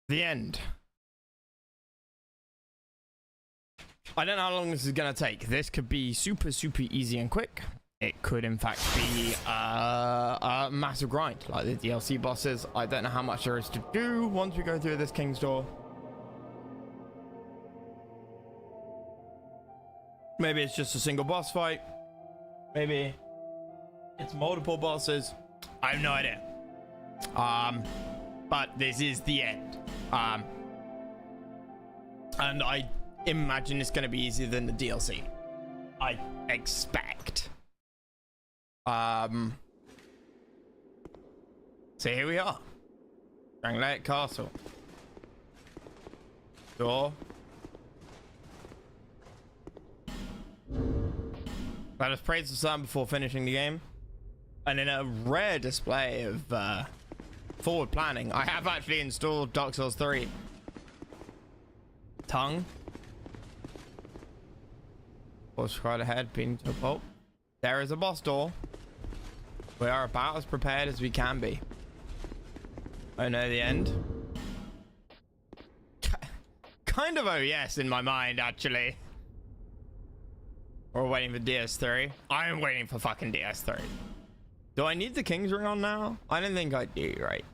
The end. I don't know how long this is gonna take. This could be super easy and quick. It could in fact be a massive grind like the DLC bosses. I don't know how much there is to do once we go through this King's Door. Maybe it's just a single boss fight. Maybe it's multiple bosses. I have no idea. But this is the end. And I imagine it's going to be easier than the DLC. I expect. So here we are. Drangleic Castle. Door. Let us praise the sun before finishing the game. And in a rare display of forward planning, I have actually installed Dark Souls 3. Tongue. Horse right ahead, beating to a pulp. There is a boss door. We are about as prepared as we can be. Oh no, the end. Kind of oh yes in my mind, actually. We're waiting for DS3. I am waiting for fucking DS3. Do I need the King's Ring on now? I don't think I do, right?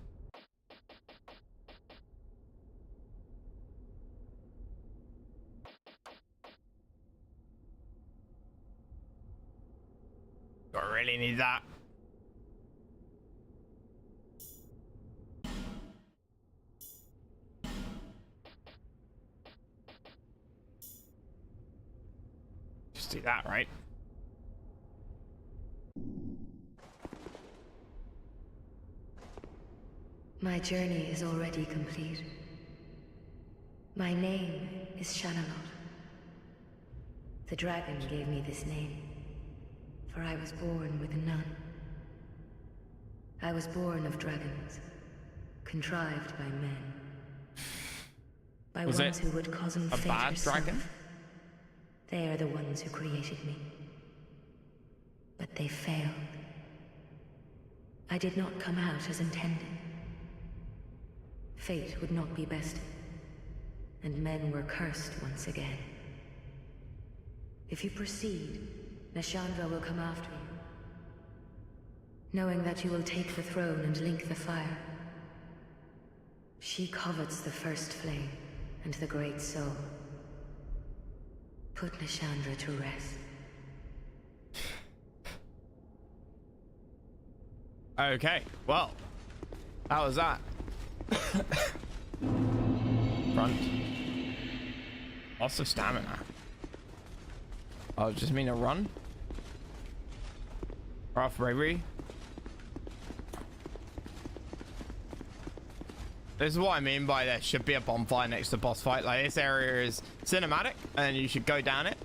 Do I really need that? Just do that, right? My journey is already complete. My name is Shanalot. The dragon gave me this name, for I was born with none. I was born of dragons, contrived by men. By Was ones it who would cosm a fate bad herself. dragon? They are the ones who created me. But they failed. I did not come out as intended. Fate would not be bested, and men were cursed once again. If you proceed, Nashandra will come after you, knowing that you will take the throne and link the fire. She covets the first flame and the great soul. Put Nashandra to rest. Okay, well, how was that? Front. Lots of stamina. Oh, just mean a run? Rough bravery. This is what I mean by there should be a bonfire next to the boss fight. Like, this area is cinematic and you should go down it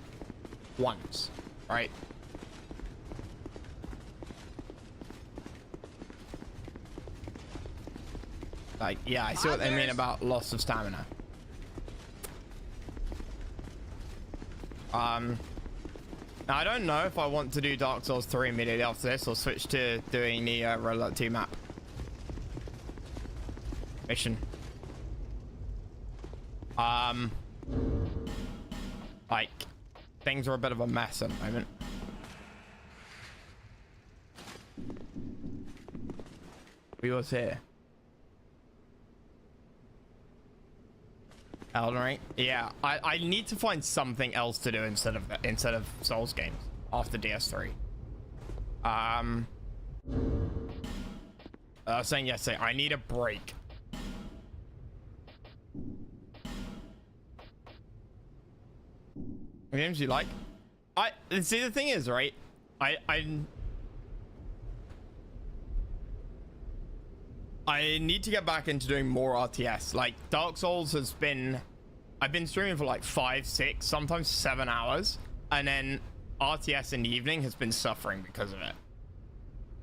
once, right? Like, yeah, I see what they mean about loss of stamina. Now I don't know if I want to do Dark Souls 3 immediately after this or switch to doing the Red Alert 2 map. Mission. Like, things are a bit of a mess at the moment. We was here. Elden Ring. Yeah, I need to find something else to do instead of Souls games after DS3. I was saying yesterday, I need a break. Games you like? See, the thing is, right? I need to get back into doing more RTS. Like, Dark Souls has been... I've been streaming for like 5, 6, sometimes 7 hours. And then RTS in the evening has been suffering because of it.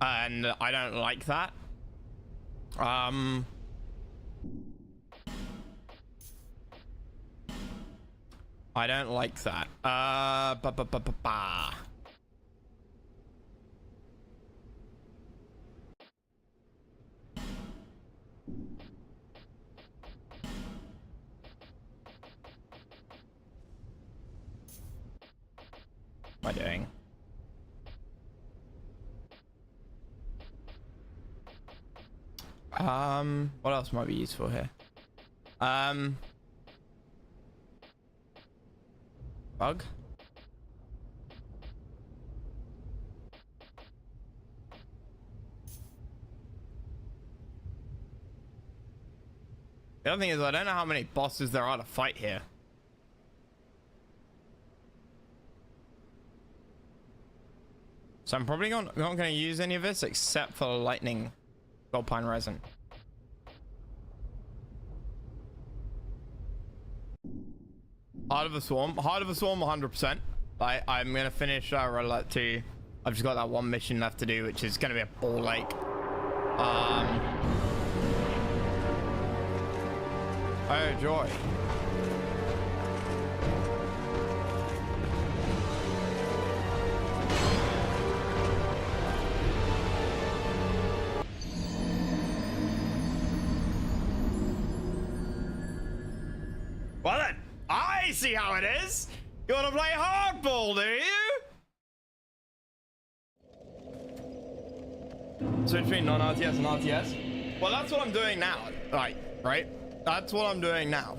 And I don't like that. I don't like that. am I doing? What else might be useful here? Bug? The other thing is I don't know how many bosses there are to fight here. So I'm probably not going to use any of this except for lightning gold pine resin. Heart of the Swarm. Heart of the Swarm 100%. I'm going to finish Red Alert 2. I've just got that one mission left to do, which is going to be a ball lake. Oh, joy. Well then, I see how it is. You want to play hardball, do you? Switch between non-RTS and RTS. Well, that's what I'm doing now. Right? That's what I'm doing now.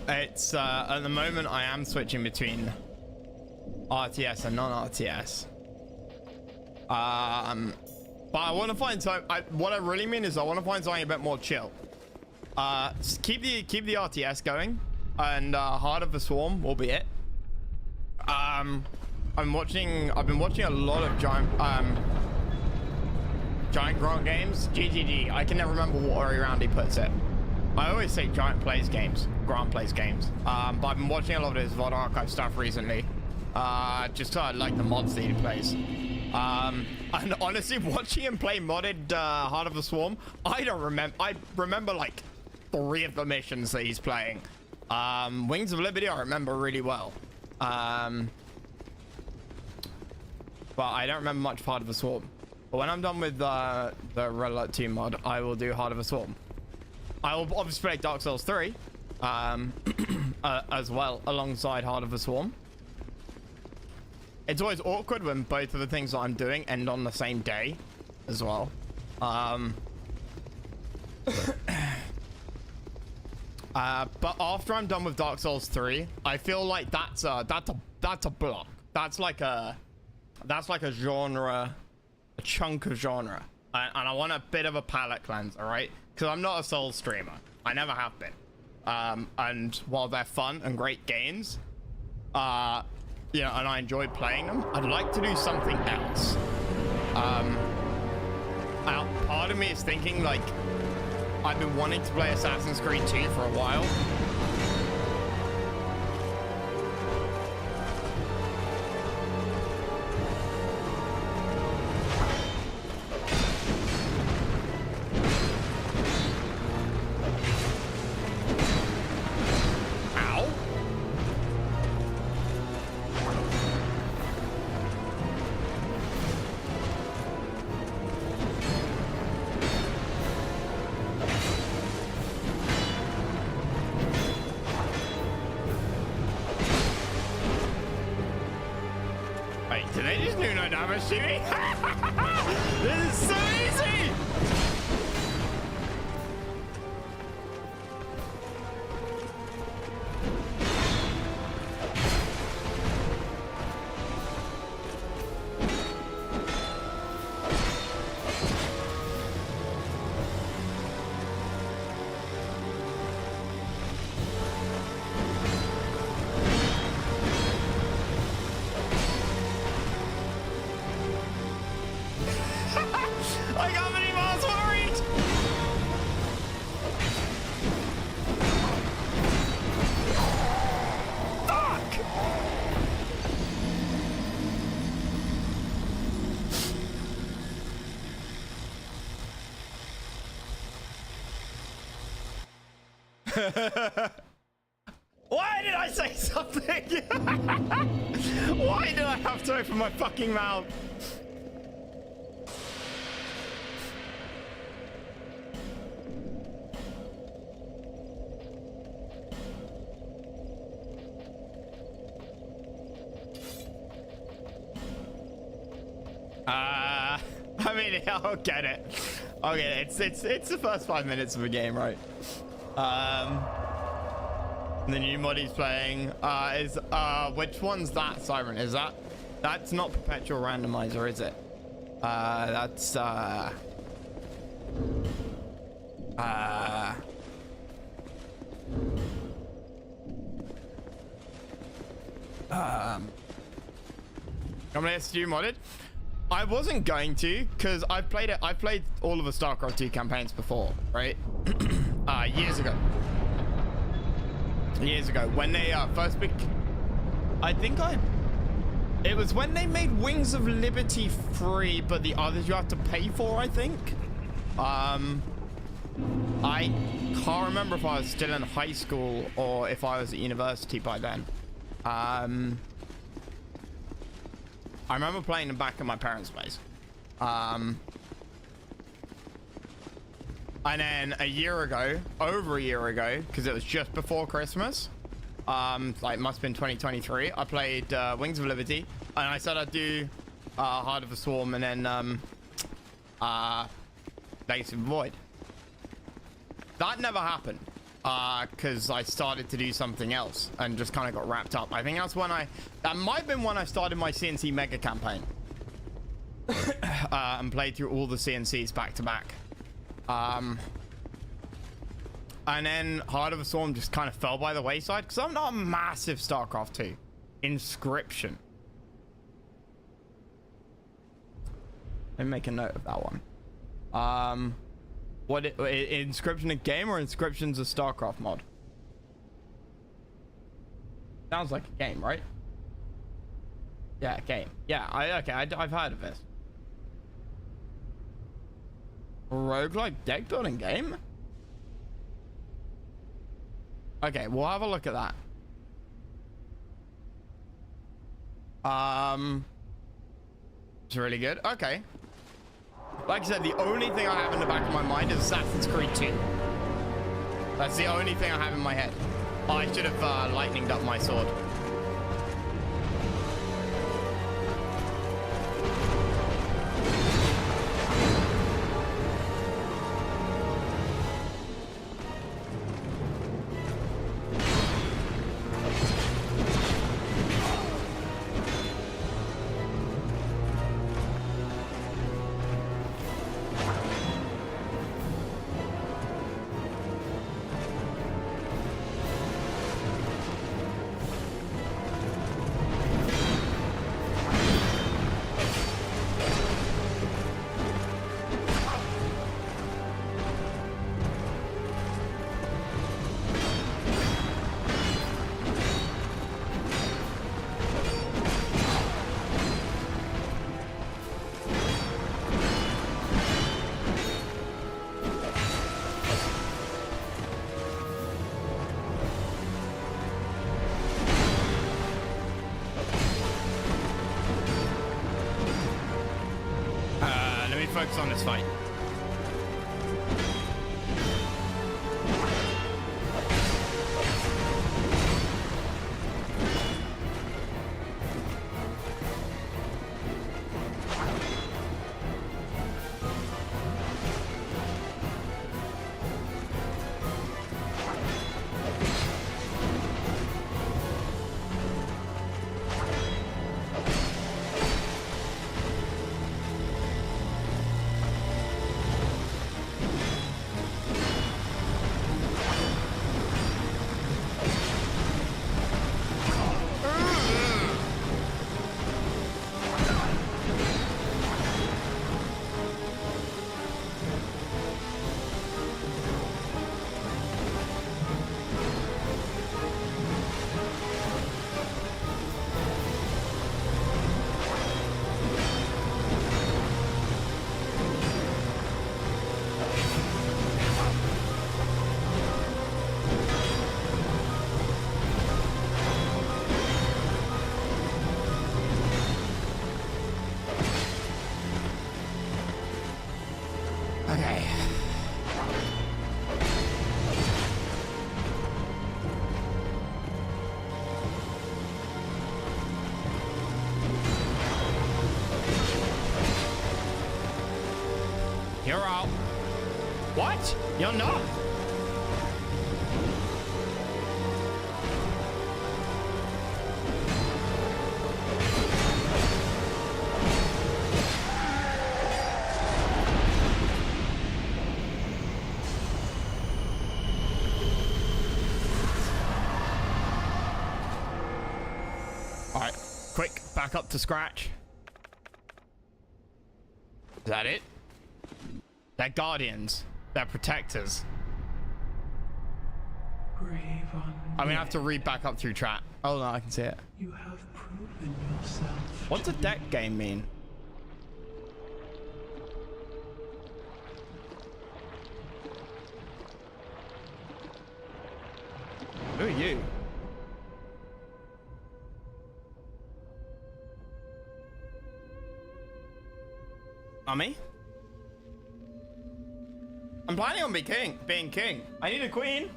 It's at the moment I am switching between RTS and non-RTS. But I want to find some. What I really mean is I want to find something a bit more chill. Keep the RTS going, and Heart of the Swarm will be it. I've been watching a lot of giant grunt games. GGG. I can never remember what Ori Roundy puts it. I always say Giant plays games, Grant plays games. But I've been watching a lot of his VOD archive stuff recently. Just so I like the mods that he plays. And honestly, watching him play modded Heart of the Swarm, I remember like 3 of the missions that he's playing. Wings of Liberty I remember really well. But I don't remember much of Heart of the Swarm. But when I'm done with the Red Alert 2 mod, I will do Heart of the Swarm. I will obviously play Dark Souls 3 as well alongside Heart of the Swarm. It's always awkward when both of the things that I'm doing end on the same day as well. But after I'm done with Dark Souls 3, I feel like that's a block. That's like a genre, a chunk of genre, and I want a bit of a palate cleanser, right? Because I'm not a Souls streamer. I never have been. And while they're fun and great games, you know, and I enjoy playing them, I'd like to do something else. Part of me is thinking, like, I've been wanting to play Assassin's Creed 2 for a while. Did they just do no damage to me? This is so easy! I got many miles worried! Fuck! Why did I say something? Why did I have to open my fucking mouth? I mean, I'll get it. I'll get it. It's the first 5 minutes of a game, right? The new mod he's playing is which one's that, Siren? Is that's not perpetual randomizer, is it? That's I'm gonna ask you modded. I wasn't going to, because I've played all of the StarCraft 2 campaigns before, right? Years ago when they first it was when they made Wings of Liberty free, but the others you have to pay for, I think. I can't remember if I was still in high school or if I was at university by then. I remember playing them back at my parents' place. And then over a year ago, because it was just before Christmas, like must have been 2023, I played Wings of Liberty, and I said I'd do Heart of the Swarm and then Legacy of the Void. That never happened because I started to do something else and just kind of got wrapped up. I think that's when that might have been when I started my CNC mega campaign and played through all the CNCs back to back. And then Heart of a Storm just kind of fell by the wayside because I'm not a massive StarCraft 2. Inscription. Let me make a note of that one. Inscription a game or Inscription's a StarCraft mod? Sounds like a game, right? Yeah, game. Yeah, I've heard of this. Roguelike deck building game? Okay, we'll have a look at that. It's really good. Okay. Like I said, the only thing I have in the back of my mind is Assassin's Creed 2. That's the only thing I have in my head. I should have lightninged up my sword. Focus on this fight. You're out. What? You're not. All right, quick, back up to scratch. Is that it? They're guardians. They're protectors. Brave undead. I'm gonna have to read back up through chat. Oh no, I can see it. You have proven yourself. What's a deck game mean? Who are you? Mummy? I'm planning on being king. I need a queen.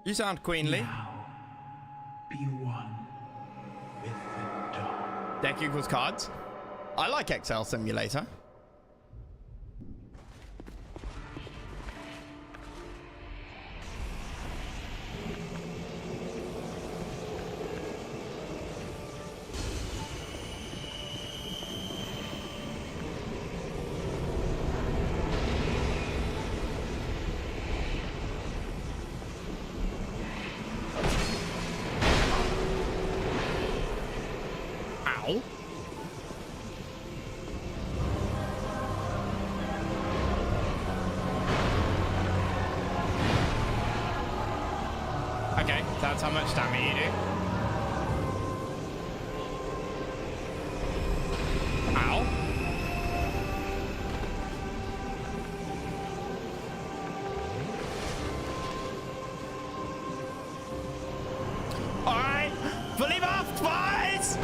You sound queenly. Now, be one with the dark. Deck equals cards. I like Excel Simulator. Ow. Okay, that's how much damage you do. Ow. Alright, fully buffed, boys!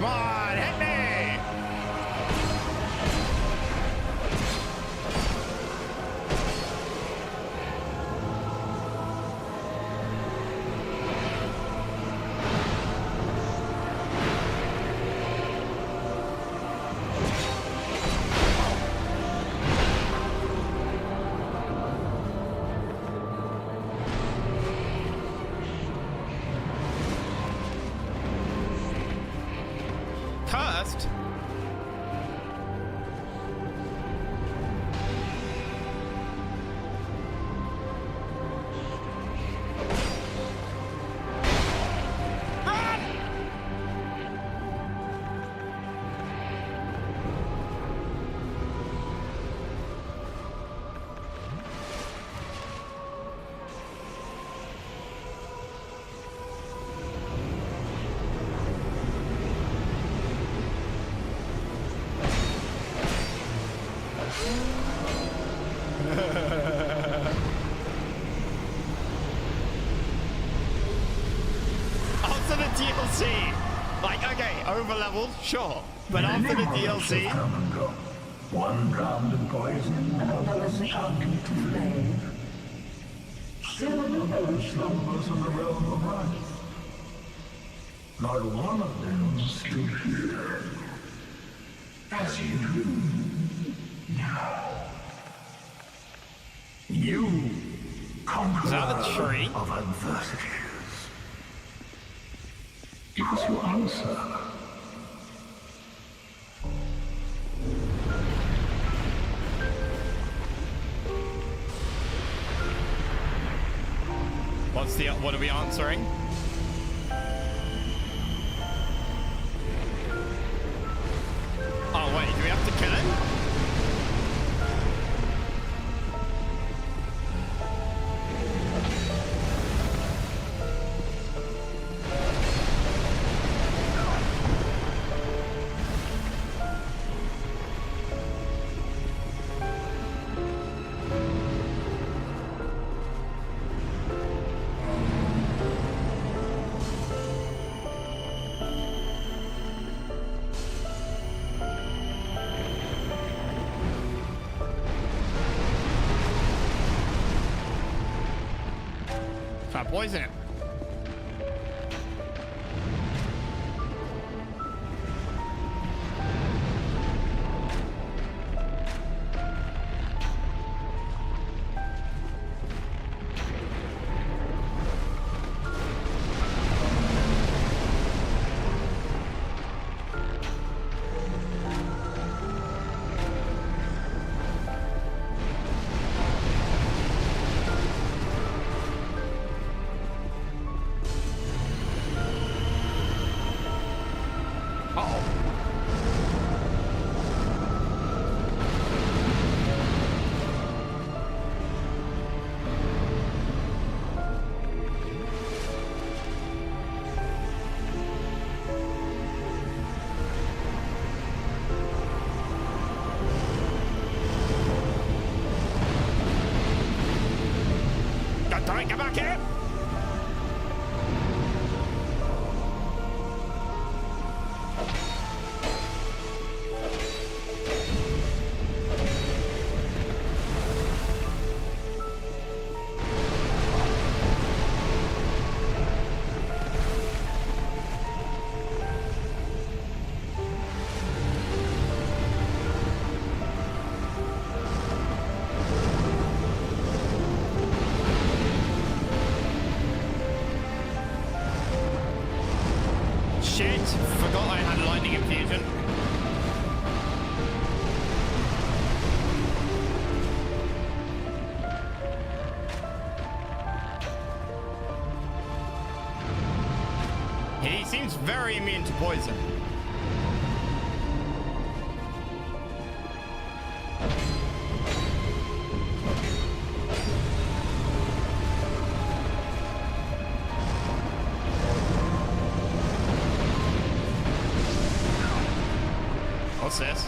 Come on, hit me! Cursed? Run! After the DLC, like, okay, over leveled, sure, but after the DLC, Come and go. One drowned in poison, another enchanted to flame. Still another slumbers in the realm of light. Not one of them stood here. As you do now. You conqueror is that a tree? of adversities. Give us your answer. What are we answering? Oh wait, do we have to kill him? So I poison him. Get back here! Shit, forgot I had lightning infusion. He seems very immune to poison. What's this?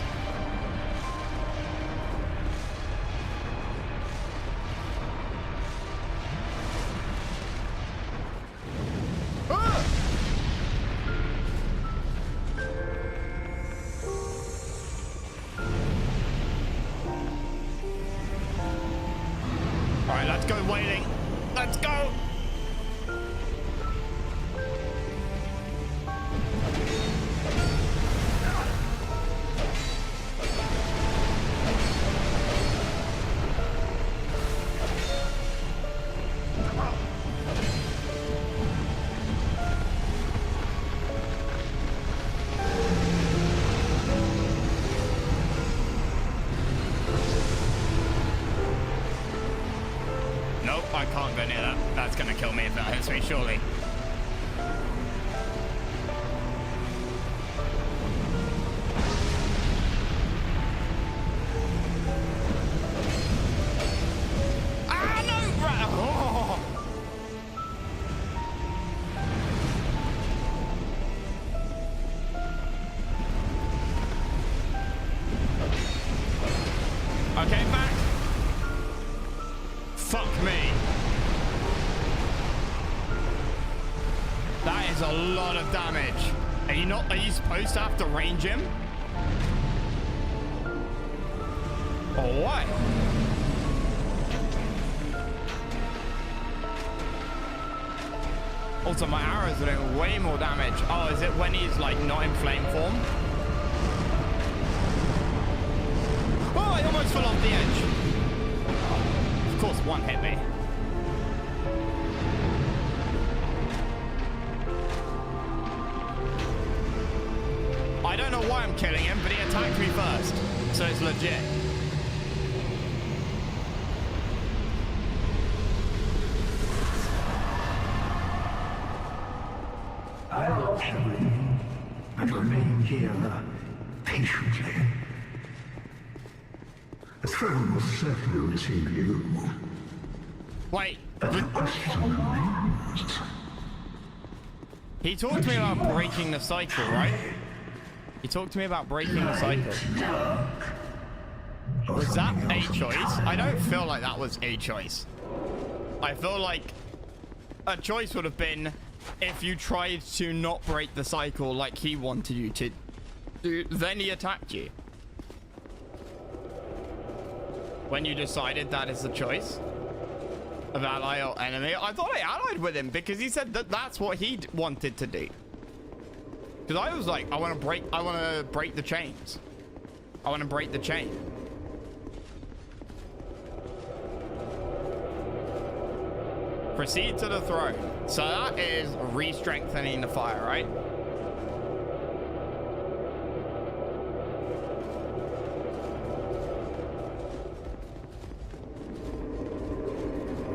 Ah! All right, let's go wailing. Let's go. Nope, I can't go near that. That's gonna kill me if that hits me, surely. Ah, no! Oh. Okay, back. Fuck me. That is a lot of damage. Are you supposed to have to range him? Or what? Also, my arrows are doing way more damage. Oh, is it when he's like not in flame form? Oh, I almost fell off the edge. Of course, one hit me. I don't know why I'm killing him, but he attacked me first, so it's legit. I'll watch everything and remain here patiently. The throne will certainly receive you. Wait, But the question remains. he talked to me about breaking the cycle, right? He talked to me about breaking the cycle. Was that a choice? I don't feel like that was a choice. I feel like a choice would have been if you tried to not break the cycle like he wanted you to do, then he attacked you. When you decided that is the choice. of ally or enemy. I thought I allied with him because he said that that's what he wanted to do. Because I was like, I want to break the chains. I want to break the chain. Proceed to the throne. So that is re-strengthening the fire, right?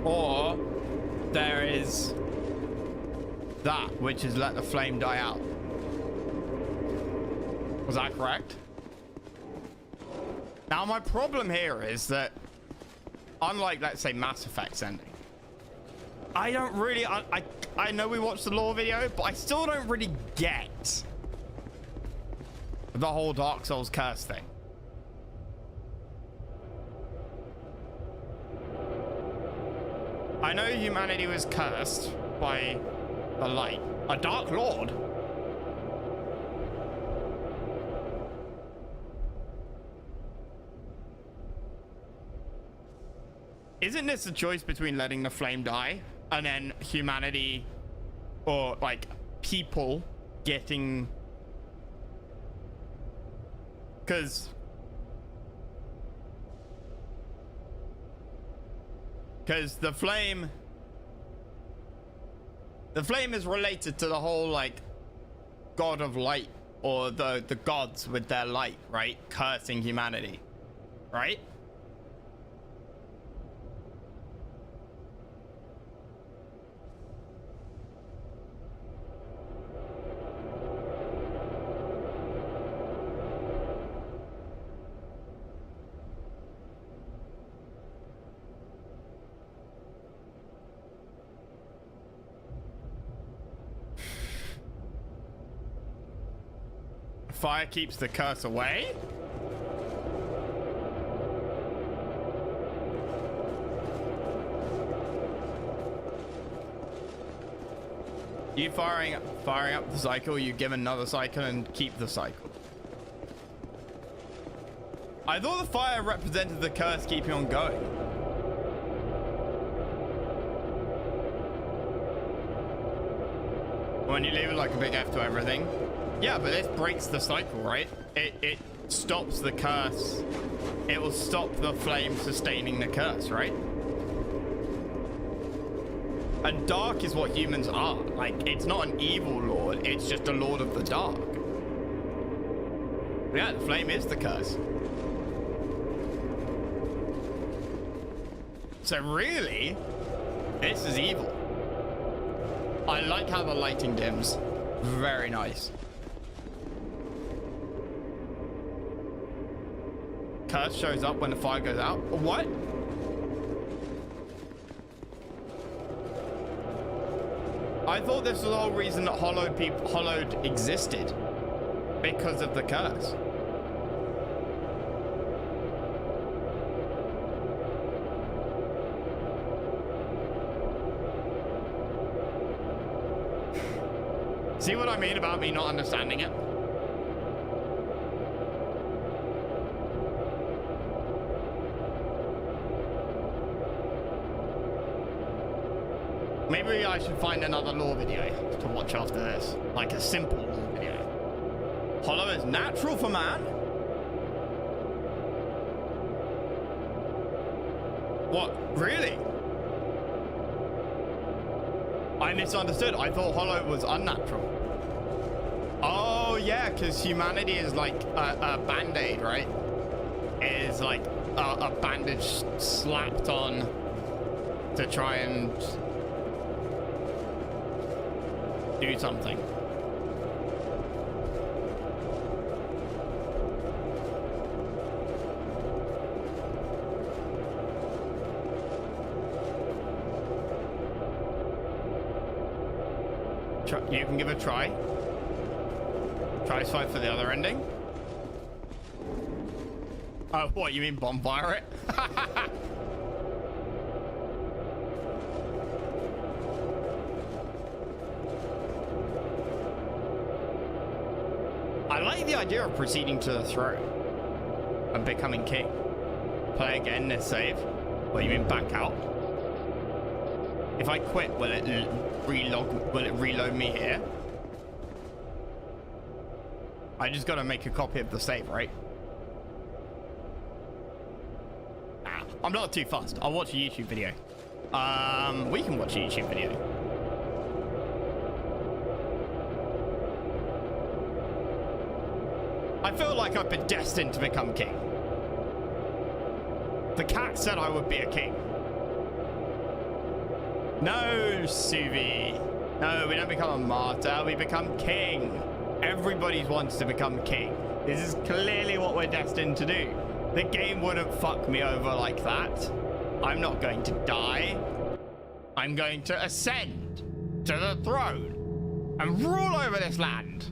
Or there is that, which is let the flame die out. Was that correct? Now my problem here is that, unlike, let's say, Mass Effect's ending, I don't really, I know we watched the lore video, but I still don't really get the whole Dark Souls curse thing. I know humanity was cursed by the light. A Dark Lord? Isn't this a choice between letting the flame die and then humanity or like people getting, because the flame is related to the whole like god of light, or the gods with their light, right, cursing humanity, right? Fire keeps the curse away? You firing up the cycle, you give another cycle and keep the cycle. I thought the fire represented the curse keeping on going. When you leave it like a big F to everything. Yeah, but this breaks the cycle, right? It stops the curse. It will stop the flame sustaining the curse, right? And dark is what humans are. Like, it's not an evil lord, it's just a lord of the dark. Yeah, the flame is the curse. So really, this is evil. I like how the lighting dims. Very nice. Curse shows up when the fire goes out. What? I thought this was the whole reason that Hollowed existed, because of the curse. See what I mean about me not understanding it? Maybe I should find another lore video to watch after this. Like a simple lore video. Hollow is natural for man? What? Really? I misunderstood. I thought Hollow was unnatural. Oh, yeah, because humanity is like a band-aid, right? It is like a bandage slapped on to try and do something. You can give it a try. Try to fight for the other ending. Oh, what, you mean bonfire it? I like the idea of proceeding to the throne and becoming king. Play again this save. What, you mean back out? If I quit, will it reload me here? I just gotta make a copy of the save, right? I'm not too fussed. I'll watch a YouTube video. We can watch a YouTube video. I feel like I've been destined to become king. The cat said I would be a king. No, Suvi. No, we don't become a martyr. We become king. Everybody wants to become king. This is clearly what we're destined to do. The game wouldn't fuck me over like that. I'm not going to die. I'm going to ascend to the throne and rule over this land.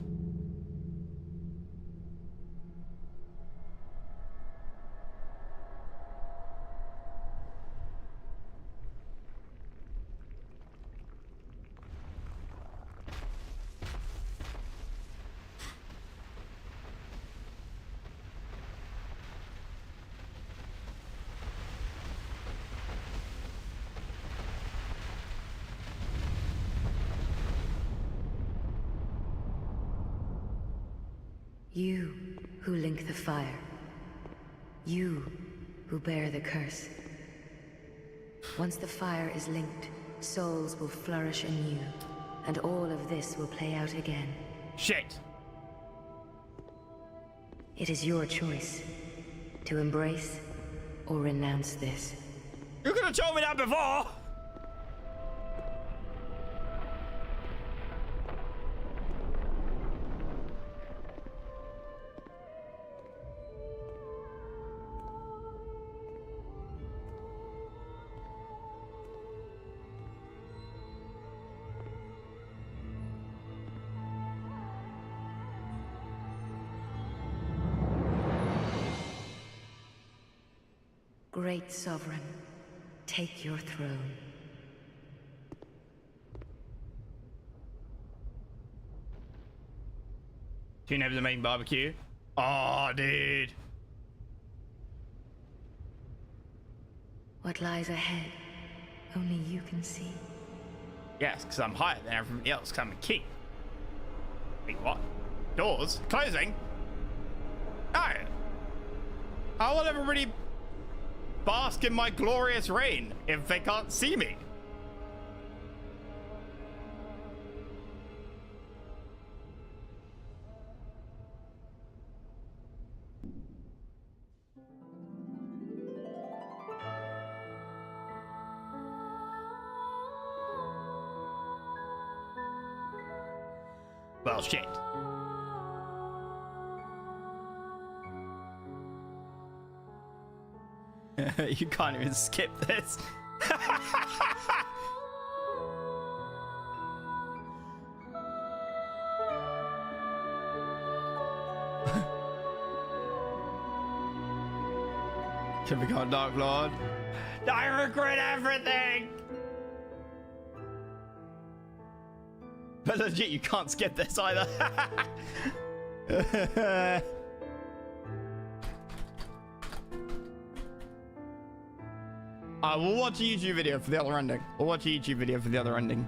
You who link the fire. You who bear the curse. Once the fire is linked, souls will flourish anew, and all of this will play out again. Shit. It is your choice to embrace or renounce this. You could have told me that before. Great Sovereign, take your throne. Tune over the main barbecue. Oh, dude. What lies ahead, only you can see. Yes, because I'm higher than everybody else, because I'm a king. Wait, what? Doors? Closing? No. How will everybody bask in my glorious reign if they can't see me? Well, shit. You can't even skip this. Can become a Dark Lord. I regret everything. But legit, you can't skip this either. We'll watch a YouTube video for the other ending. We'll watch a YouTube video for the other ending.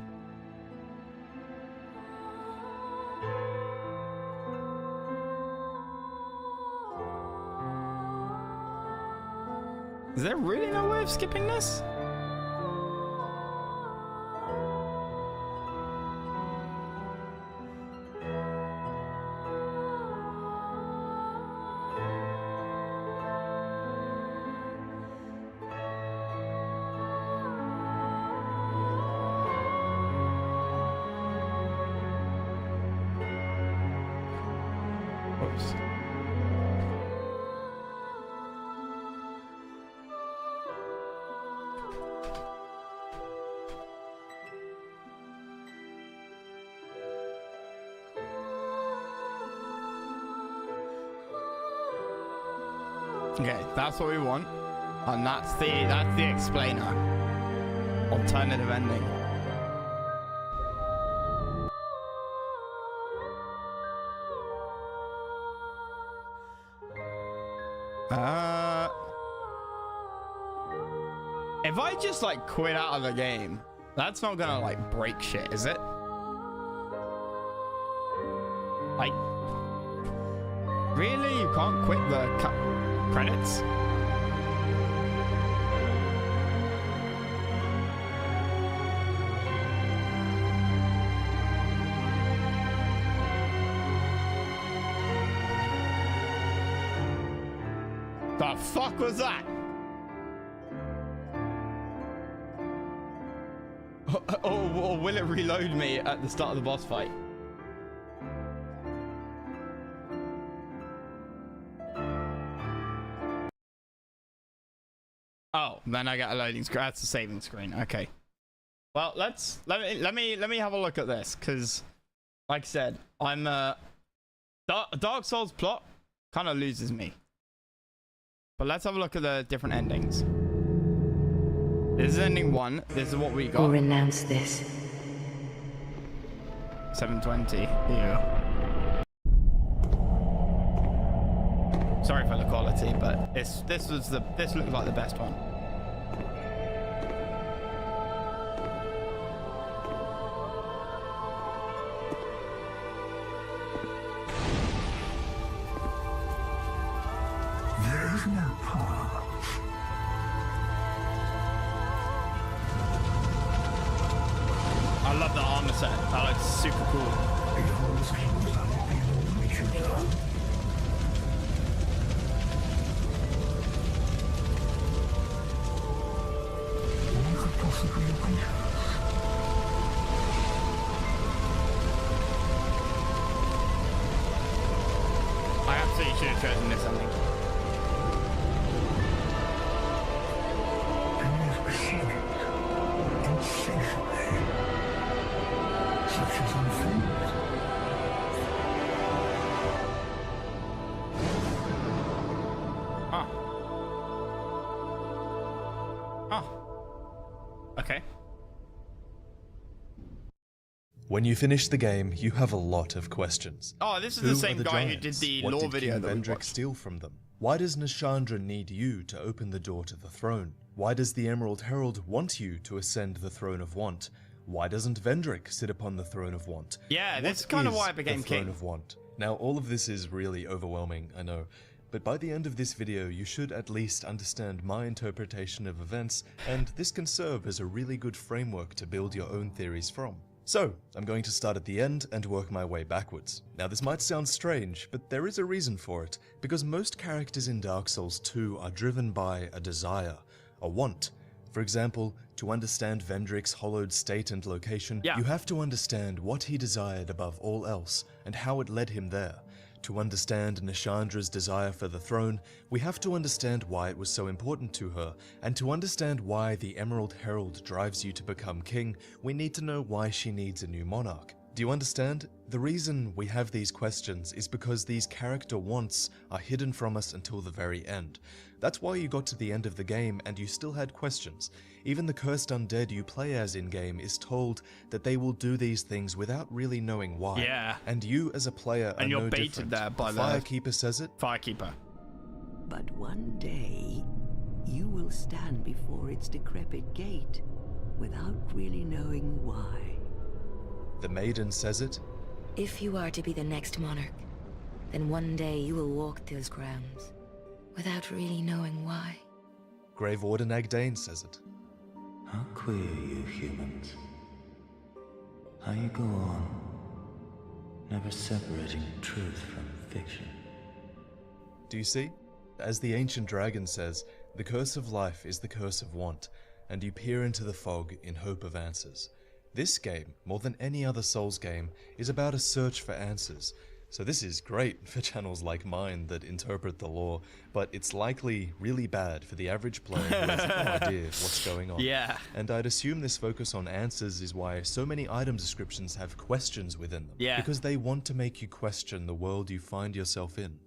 Is there really no way of skipping this? Oops. Okay, that's what we want, and that's the explainer. Alternative ending. If I just like quit out of the game, That's not gonna like break shit, is it? Like, really? You can't quit the credits? The fuck was that? Or will it reload me at the start of the boss fight? Oh, then I get a loading screen. That's a saving screen. Okay. Well, let me have a look at this, because, like I said, I'm Dark Souls plot kind of loses me. But let's have a look at the different endings. This is ending 1. This is what we got. Or renounce this. 720. Yeah. Sorry for the quality, but this looked like the best one. There is no path. I love the armor set. That looks super cool. Beyond the beyond which you done. What could possibly be I absolutely should have chosen this ending. and you've pursued it incessantly, such as unfold. Huh. Huh. Okay. When you finish the game, you have a lot of questions. Oh, this is Who the are same guy who did giants? the What lore did video King that we Vendrick watched. steal from them? Why does Nashandra need you to open the door to the throne? Why does the Emerald Herald want you to ascend the throne of Want? Why doesn't Vendrick sit upon the throne of Want? Yeah, that's What kind of is why I became the throne king. of Want? Now, all of this is really overwhelming, I know. But by the end of this video, you should at least understand my interpretation of events, and this can serve as a really good framework to build your own theories from. So, I'm going to start at the end and work my way backwards. Now this might sound strange, but there is a reason for it, because most characters in Dark Souls 2 are driven by a desire, a want. For example, to understand Vendrick's hollowed state and location, you have to understand what he desired above all else, and how it led him there. To understand Nashandra's desire for the throne, we have to understand why it was so important to her, and to understand why the Emerald Herald drives you to become king, we need to know why she needs a new monarch. Do you understand? The reason we have these questions is because these character wants are hidden from us until the very end. That's why you got to the end of the game and you still had questions. Even the cursed undead you play as in-game is told that they will do these things without really knowing why. Yeah. And you as a player And are you're no baited different. there by the Firekeeper says it. Firekeeper. But one day, you will stand before its decrepit gate without really knowing why. The Maiden says it. If you are to be the next monarch, then one day you will walk those grounds without really knowing why. Grave Warden Agdane says it. How queer you humans. How you go on, never separating truth from fiction. Do you see? As the ancient dragon says, the curse of life is the curse of want, and you peer into the fog in hope of answers. This game, more than any other Souls game, is about a search for answers. So this is great for channels like mine that interpret the lore, but it's likely really bad for the average player who has no idea what's going on. Yeah. And I'd assume this focus on answers is why so many item descriptions have questions within them. Yeah. Because they want to make you question the world you find yourself in.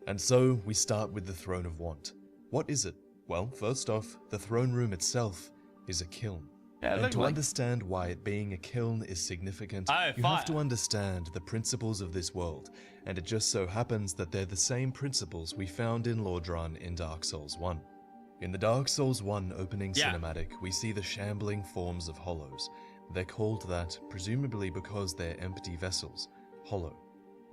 And so, we start with the Throne of Want. What is it? Well, first off, the throne room itself is a kiln. Yeah, And to understand why it being a kiln is significant, you have to understand the principles of this world, and it just so happens that they're the same principles we found in Lordran in Dark Souls 1. In the Dark Souls 1 opening cinematic, we see the shambling forms of hollows. They're called that, presumably because they're empty vessels, hollow.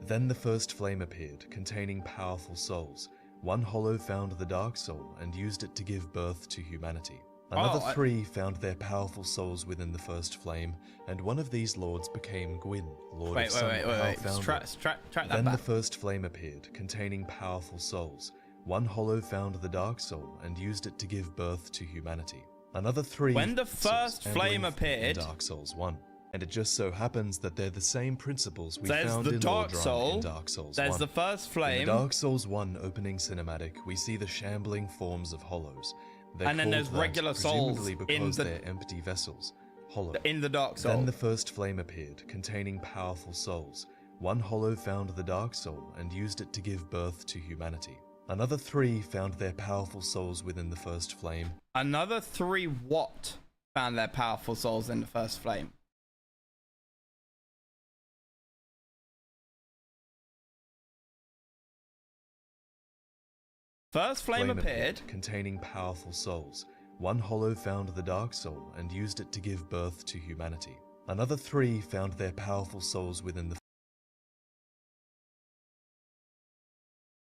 Then the first flame appeared, containing powerful souls. One hollow found the Dark Soul and used it to give birth to humanity. Another three found their powerful souls within the first flame, and one of these lords became Gwyn, Lord of Sunlight. Wait. Track that Then back. the first flame appeared, containing powerful souls. One hollow found the Dark Soul and used it to give birth to humanity. Another three. When the first flame appeared, in Dark Souls 1. And it just so happens that they're the same principles we there's found the in Dark Lordran Soul. in Dark Souls There's 1. the first In flame. the Dark Souls 1 opening cinematic, we see the shambling forms of hollows. They're And then called there's that, regular souls presumably in because the- they're empty vessels, hollow. In the Dark Soul. Then the first flame appeared, containing powerful souls. One hollow found the Dark Soul and used it to give birth to humanity. Another three found their powerful souls within the first flame. Another three what found their powerful souls in the first flame? First flame appeared, containing powerful souls. One hollow found the Dark Soul and used it to give birth to humanity. Another three found their powerful souls within the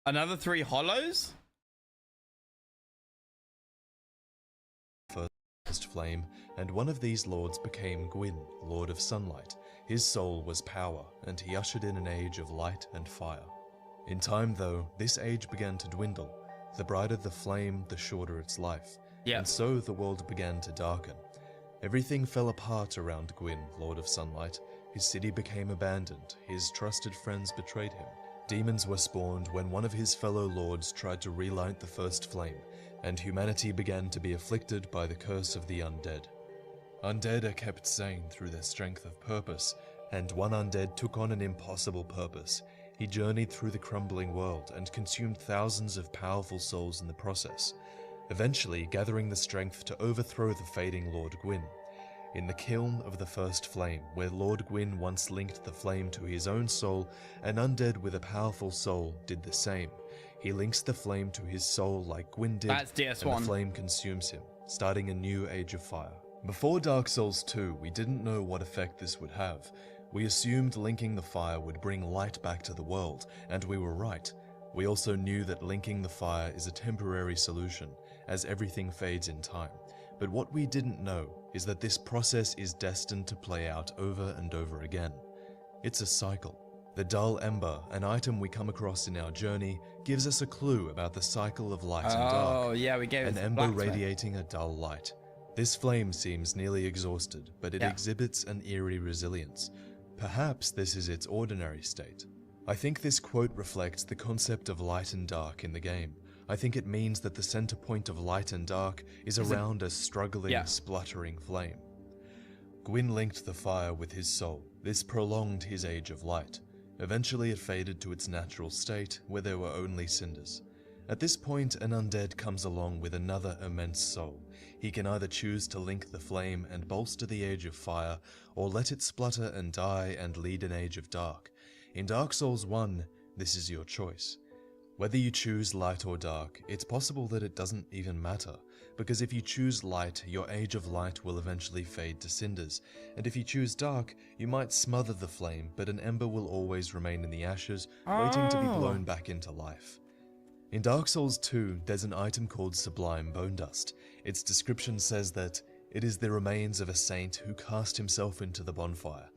another three hollows? first flame, and one of these lords became Gwyn, Lord of Sunlight. His soul was power, and he ushered in an age of light and fire. In time, though, this age began to dwindle. The brighter the flame, the shorter its life. Yeah. And so the world began to darken. Everything fell apart around Gwyn, Lord of Sunlight. His city became abandoned. His trusted friends betrayed him. Demons were spawned when one of his fellow lords tried to relight the first flame, and humanity began to be afflicted by the curse of the undead. Undead are kept sane through their strength of purpose, and one undead took on an impossible purpose. He journeyed through the crumbling world and consumed thousands of powerful souls in the process, eventually gathering the strength to overthrow the fading Lord Gwyn. In the kiln of the first flame, where Lord Gwyn once linked the flame to his own soul, an undead with a powerful soul did the same. He links the flame to his soul like Gwyn did, That's DS1. and the flame consumes him, starting a new age of fire. Before Dark Souls 2, we didn't know what effect this would have. We assumed linking the fire would bring light back to the world, and we were right. We also knew that linking the fire is a temporary solution, as everything fades in time. But what we didn't know is that this process is destined to play out over and over again. It's a cycle. The dull ember, an item we come across in our journey, gives us a clue about the cycle of light and dark. Oh, yeah, we gave An it ember blacksmith. radiating a dull light. This flame seems nearly exhausted, but it Yeah. exhibits an eerie resilience. Perhaps this is its ordinary state. I think this quote reflects the concept of light and dark in the game. I think it means that the center point of light and dark is around a struggling, spluttering flame. Gwyn linked the fire with his soul. This prolonged his age of light. Eventually it faded to its natural state, where there were only cinders. At this point, an undead comes along with another immense soul. He can either choose to link the flame and bolster the age of fire, or let it splutter and die and lead an age of dark. In Dark Souls 1, this is your choice. Whether you choose light or dark, it's possible that it doesn't even matter, because if you choose light, your age of light will eventually fade to cinders, and if you choose dark, you might smother the flame, but an ember will always remain in the ashes, waiting to be blown back into life. In Dark Souls 2, there's an item called Sublime Bone Dust. Its description says that it is the remains of a saint who cast himself into the bonfire.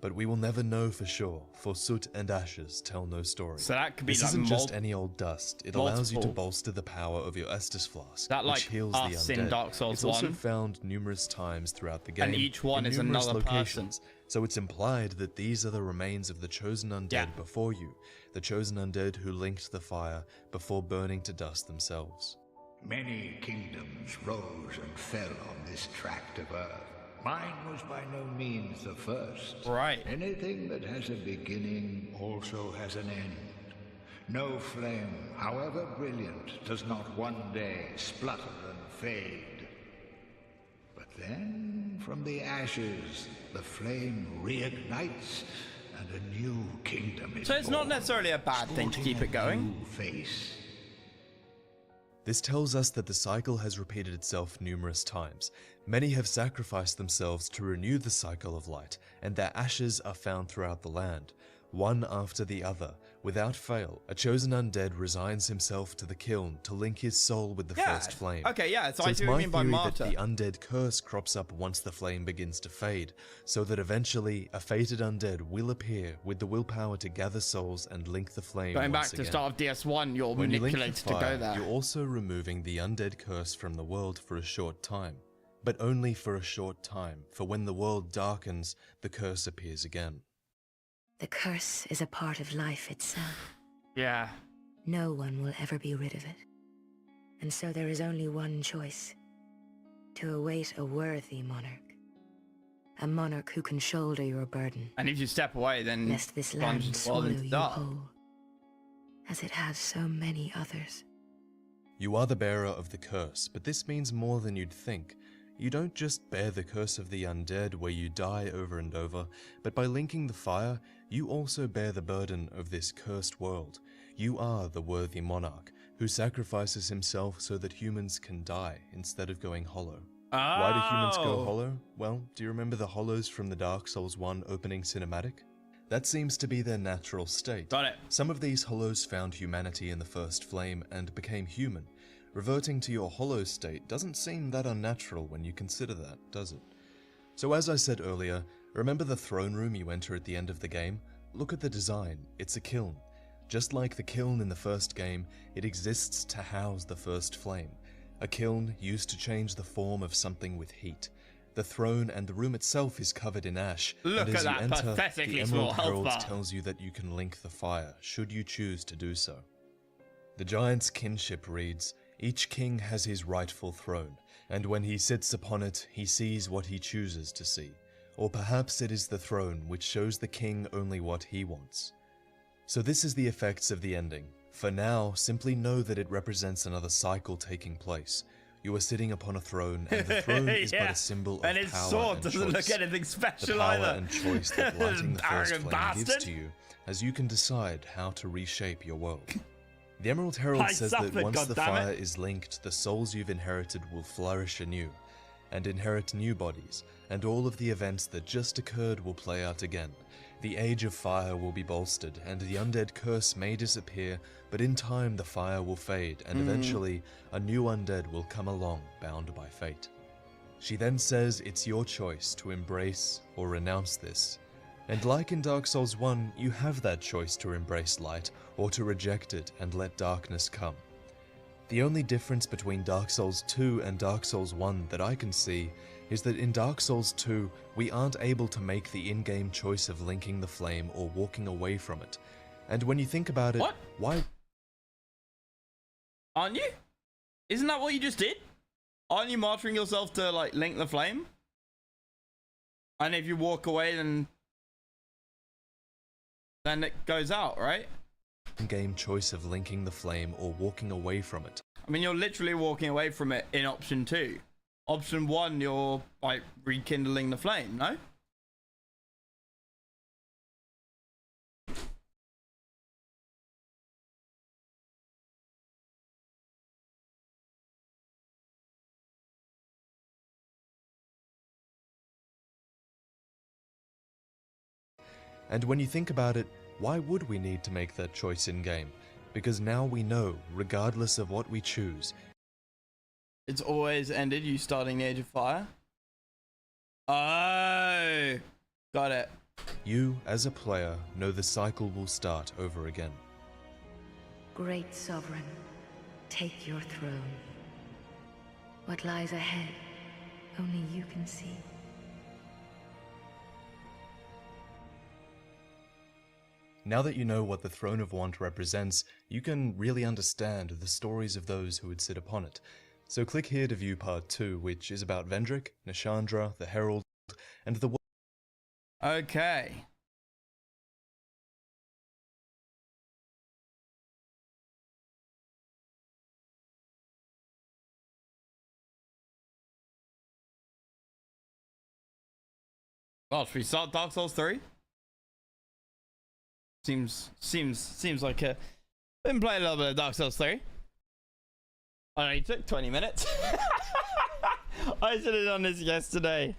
But we will never know for sure, for soot and ashes tell no story. So that could be this like isn't just any old dust. It allows you to multiple. bolster the power of your Estus Flask, That, like which heals us the undead. in Dark Souls it's also 1. found numerous times throughout the game, And each one in is numerous another locations. So it's implied that these are the remains of the chosen undead before you, the chosen undead who linked the fire before burning to dust themselves. Many kingdoms rose and fell on this tract of earth. Mine was by no means the first. Right. Anything that has a beginning also has an end. No flame, however brilliant, does not one day splutter and fade. But then, from the ashes, the flame reignites, and a new kingdom is So it's not born, necessarily a bad thing to keep sporting it going. a new face. This tells us that the cycle has repeated itself numerous times. Many have sacrificed themselves to renew the cycle of light, and their ashes are found throughout the land. One after the other, without fail, a chosen undead resigns himself to the kiln to link his soul with the first flame. Okay, yeah, so I it's see what you my mean by theory martyr. that the undead curse crops up once the flame begins to fade, so that eventually a fated undead will appear with the willpower to gather souls and link the flame Going back once to again. start of DS1, you're When you link the manipulated to fire, go there. you're also removing the undead curse from the world for a short time. But only for a short time, for when the world darkens, the curse appears again. The curse is a part of life itself. Yeah. No one will ever be rid of it. And so there is only one choice. To await a worthy monarch. A monarch who can shoulder your burden. And if you step away, then Lest this plunge land the swallow world into you dark. whole. As it has so many others. You are the bearer of the curse, but this means more than you'd think. You don't just bear the curse of the undead where you die over and over, but by linking the fire, you also bear the burden of this cursed world. You are the worthy monarch who sacrifices himself so that humans can die instead of going hollow. Why do humans go hollow? Well, do you remember the hollows from the Dark Souls 1 opening cinematic? That seems to be their natural state. Got it. Some of these hollows found humanity in the first flame and became human. Reverting to your hollow state doesn't seem that unnatural when you consider that, does it? So as I said earlier, remember the throne room you enter at the end of the game? Look at the design, it's a kiln. Just like the kiln in the first game, it exists to house the first flame. A kiln used to change the form of something with heat. The throne and the room itself is covered in ash, Look and as at you that enter, pathetically the small Emerald health Herald bar. tells you that you can link the fire, should you choose to do so. The giant's kinship reads, "Each king has his rightful throne, and when he sits upon it, he sees what he chooses to see. Or perhaps it is the throne which shows the king only what he wants." So this is the effects of the ending. For now, simply know that it represents another cycle taking place. You are sitting upon a throne, and the throne is but Yeah. a symbol of And his power sword and doesn't choice. look anything The special power either. and choice that lighting the first Arrogant flame gives bastard. to you, as you can decide how to reshape your world. The Emerald Herald I says that suffered, once the goddammit. fire is linked, the souls you've inherited will flourish anew, and inherit new bodies, and all of the events that just occurred will play out again. The Age of Fire will be bolstered, and the undead curse may disappear, but in time the fire will fade, and eventually a new undead will come along, bound by fate. She then says it's your choice to embrace or renounce this. And like in Dark Souls 1, you have that choice to embrace light, or to reject it and let darkness come. The only difference between Dark Souls 2 and Dark Souls 1 that I can see is that in Dark Souls 2, we aren't able to make the in-game choice of linking the flame or walking away from it. And when you think about it, What? why... Aren't you? Isn't that what you just did? Aren't you martyring yourself to, like, link the flame? And if you walk away, then it goes out, right? in-game choice of linking the flame or walking away from it? I mean, you're literally walking away from it in option 2. Option 1, you're, like, rekindling the flame, no? And when you think about it, why would we need to make that choice in-game? Because now we know, regardless of what we choose, It's always ended you starting the Age of Fire. Oh, got it. you, as a player, know the cycle will start over again. Great Sovereign, take your throne. What lies ahead, only you can see. Now that you know what the Throne of Want represents, you can really understand the stories of those who would sit upon it. So click here to view part 2, which is about Vendrick, Nishandra, the Herald, and the Okay. Well, should we start Dark Souls 3? Seems like a been playing a little bit of Dark Souls 3. Oh, it took 20 minutes. I should have done this yesterday.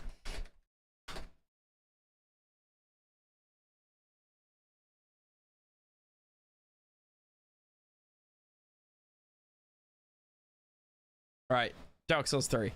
All right, Dark Souls 3.